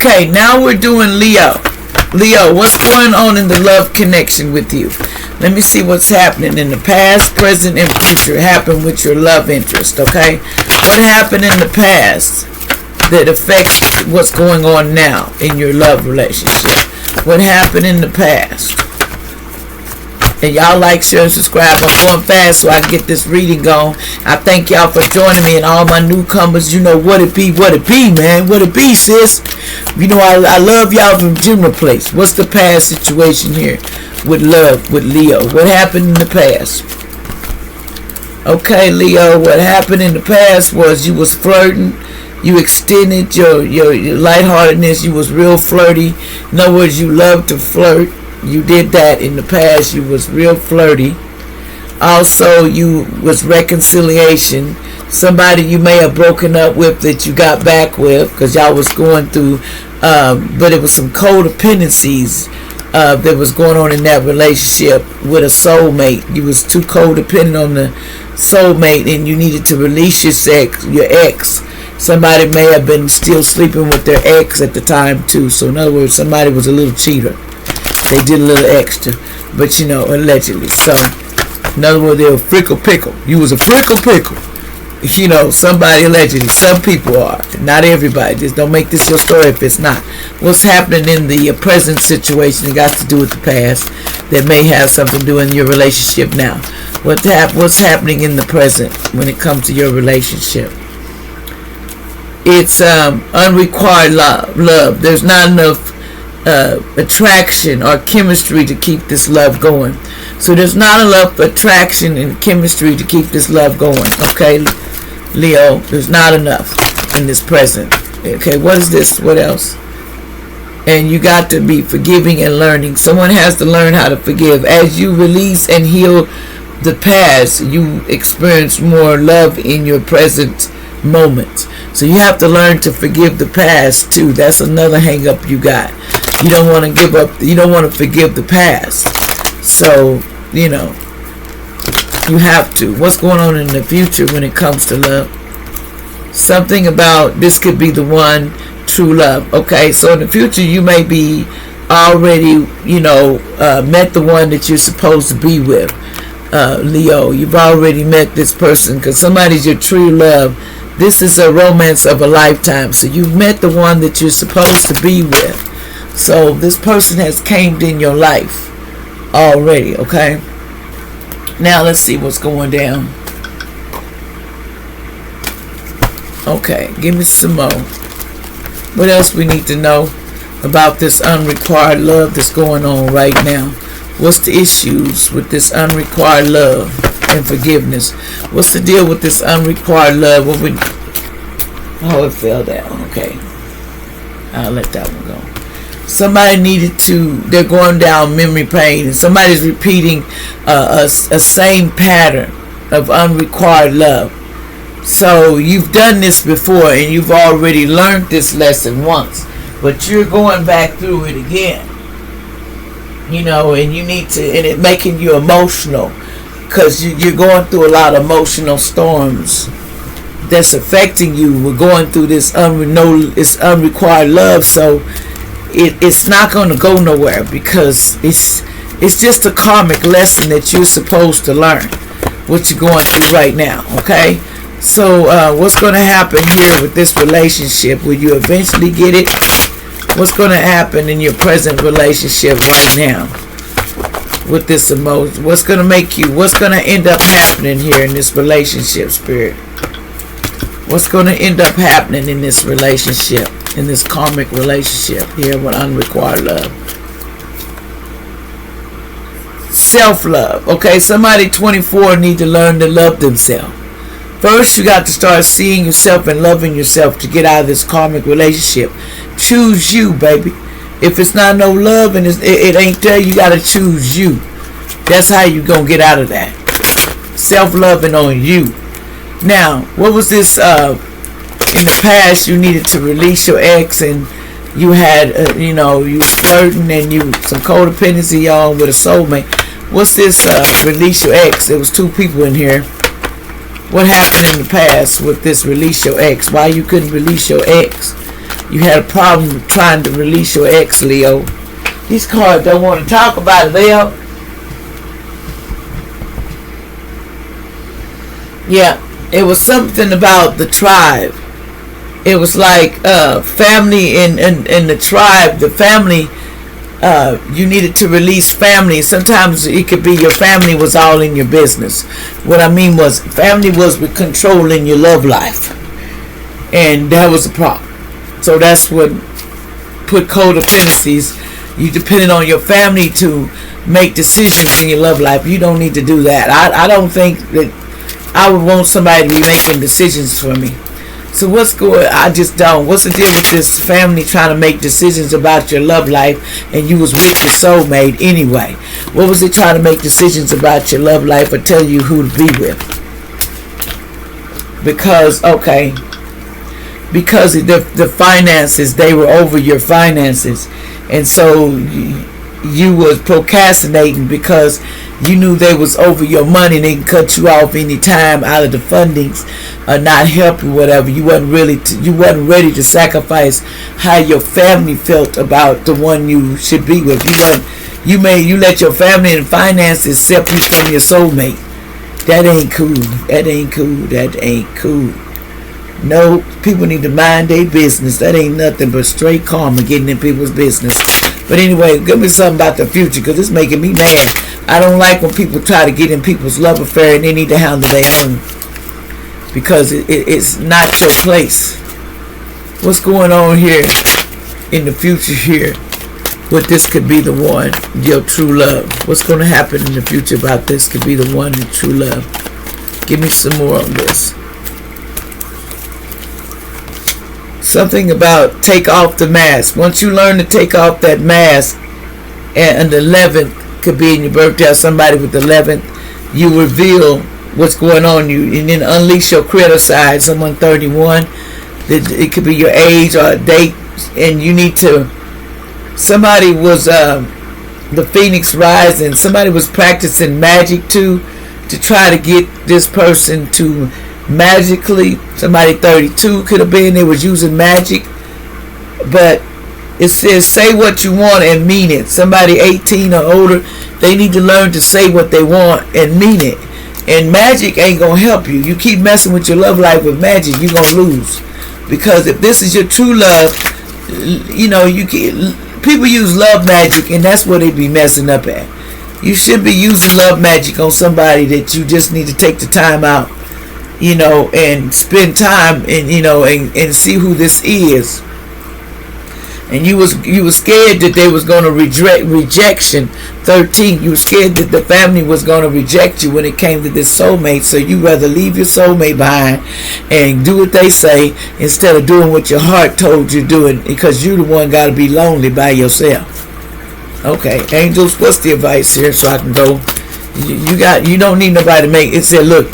Okay, now we're doing Leo. Leo, what's going on in the love connection with you? Let me see what's happening in the past, present, and future. Happened with your love interest, okay? What happened in the past that affects what's going on now in your love relationship? What happened in the past? And y'all like, share, and subscribe. I'm going fast so I can get this reading going. I thank y'all for joining me and all my newcomers. You know what it be, man. What it be, sis. You know I love y'all from General Place. What's the past situation here with love, with Leo? What happened in the past? Okay, Leo, what happened in the past was you was flirting. You extended your lightheartedness. You was real flirty. In other words, you loved to flirt. You did that in the past. You was real flirty. Also, you was reconciliation. Somebody you may have broken up with that you got back with because y'all was going through, but it was some codependencies that was going on in that relationship with a soulmate. You was too codependent on the soulmate and you needed to release your ex. Somebody may have been still sleeping with their ex at the time too. So in other words, somebody was a little cheater. They did a little extra, but you know, allegedly. So, in other words, they were frickle pickle. You was a frickle pickle. You know, somebody allegedly. Some people are. Not everybody. Just don't make this your story if it's not. What's happening in the present situation that got to do with the past that may have something to do in your relationship now? What's happening in the present when it comes to your relationship? It's unrequired love. There's not enough attraction or chemistry to keep this love going. So there's not enough attraction and chemistry to keep this love going. Okay, Leo, there's not enough in this present. Okay, what is this? What else? And you got to be forgiving and learning. Someone has to learn how to forgive. As you release and heal the past, you experience more love in your present moment. So you have to learn to forgive the past too. That's another hang up you got. You don't want to give up. You don't want to forgive the past. So, you know, you have to. What's going on in the future when it comes to love? Something about this could be the one true love. Okay, so in the future you may be already, you know, met the one that you're supposed to be with. Leo, you've already met this person because somebody's your true love. This is a romance of a lifetime. So you've met the one that you're supposed to be with. So this person has came in your life already, okay? Now let's see what's going down. Okay, give me some more. What else we need to know about this unrequired love that's going on right now? What's the issues with this unrequired love and forgiveness? What's the deal with this unrequired love? Oh, it fell down. Okay, I'll let that one go. Somebody needed to, they're going down memory lane and somebody's repeating a same pattern of unrequired love. So you've done this before and you've already learned this lesson once, but you're going back through it again. You know, and you need to, and it making you emotional because you're going through a lot of emotional storms that's affecting you. We're going through this unrequired love, so it's not going to go nowhere because it's just a karmic lesson that you're supposed to learn what you're going through right now. Okay, so what's going to happen here with this relationship? Will you eventually get it? What's going to happen in your present relationship right now with this emotion? What's going to make you, what's going to end up happening here in this relationship, Spirit? What's going to end up happening in this relationship, in this karmic relationship here with unrequired love? Self-love. Okay, somebody 24 need to learn to love themselves. First, you got to start seeing yourself and loving yourself to get out of this karmic relationship. Choose you, baby. If it's not no love and it ain't there, you got to choose you. That's how you going to get out of that. Self-loving on you. Now, what was this, in the past you needed to release your ex and you had, you know, you was flirting and you, some codependency on with a soulmate. What's this, release your ex? There was two people in here. What happened in the past with this release your ex? Why you couldn't release your ex? You had a problem trying to release your ex, Leo. These cards don't want to talk about it, Leo. Yeah, it was something about the tribe. It was like family in the tribe. The family, you needed to release family. Sometimes it could be your family was all in your business. What I mean was family was controlling your love life. And that was a problem. So that's what put codependencies. You depended on your family to make decisions in your love life. You don't need to do that. I don't think that I would want somebody to be making decisions for me. So I just don't. What's the deal with this family trying to make decisions about your love life and you was with your soulmate anyway? What was it trying to make decisions about your love life or tell you who to be with? Because the finances, they were over your finances. And so you was procrastinating because you knew they was over your money and they can cut you off any time out of the fundings or not help you, whatever. You wasn't ready to sacrifice how your family felt about the one you should be with. You let your family and finances separate you from your soulmate. That ain't cool. No, people need to mind their business. That ain't nothing but straight karma getting in people's business. But anyway, give me something about the future because it's making me mad. I don't like when people try to get in people's love affair and they need to handle their own. Because it's not your place. What's going on here in the future here? What this could be the one, your true love. What's going to happen in the future about this could be the one, your true love. Give me some more on this. Something about take off the mask. Once you learn to take off that mask, and the 11th could be in your birthday or somebody with the 11th, you reveal what's going on you and then unleash your creator side. Someone 31, it could be your age or a date, and you need to, somebody was the Phoenix Rising, somebody was practicing magic to try to get this person to magically, somebody 32 could have been, they was using magic, but it says say what you want and mean it. Somebody 18 or older, they need to learn to say what they want and mean it. And magic ain't gonna help you. You keep messing with your love life with magic, you're gonna lose. Because if this is your true love, people use love magic and that's where they be messing up at. You should be using love magic on somebody that you just need to take the time out, and spend time and see who this is. And you was scared that they was going to rejection. 13, you were scared that the family was going to reject you when it came to this soulmate. So you rather leave your soulmate behind and do what they say instead of doing what your heart told you doing, because you the one got to be lonely by yourself. Okay, angels, what's the advice here so I can go? You don't need nobody to make it. Said, look,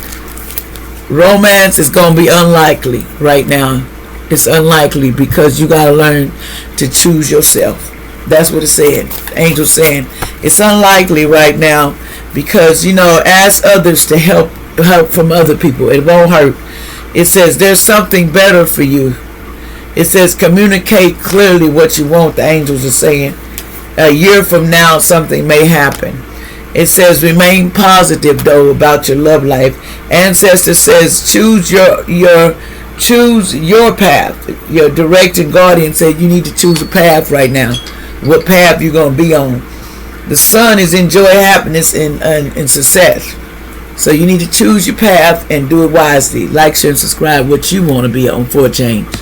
romance is going to be unlikely right now. It's unlikely because you got to learn to choose yourself. That's what it's saying. Angel's saying it's unlikely right now because, ask others to help from other people. It won't hurt. It says there's something better for you. It says communicate clearly what you want, the angels are saying. A year from now, something may happen. It says remain positive though about your love life. Ancestor says choose your path. Your directing guardian said you need to choose a path right now. What path you gonna be on? The sun is in joy, happiness, and success. So you need to choose your path and do it wisely. Like, share, and subscribe what you want to be on for a change.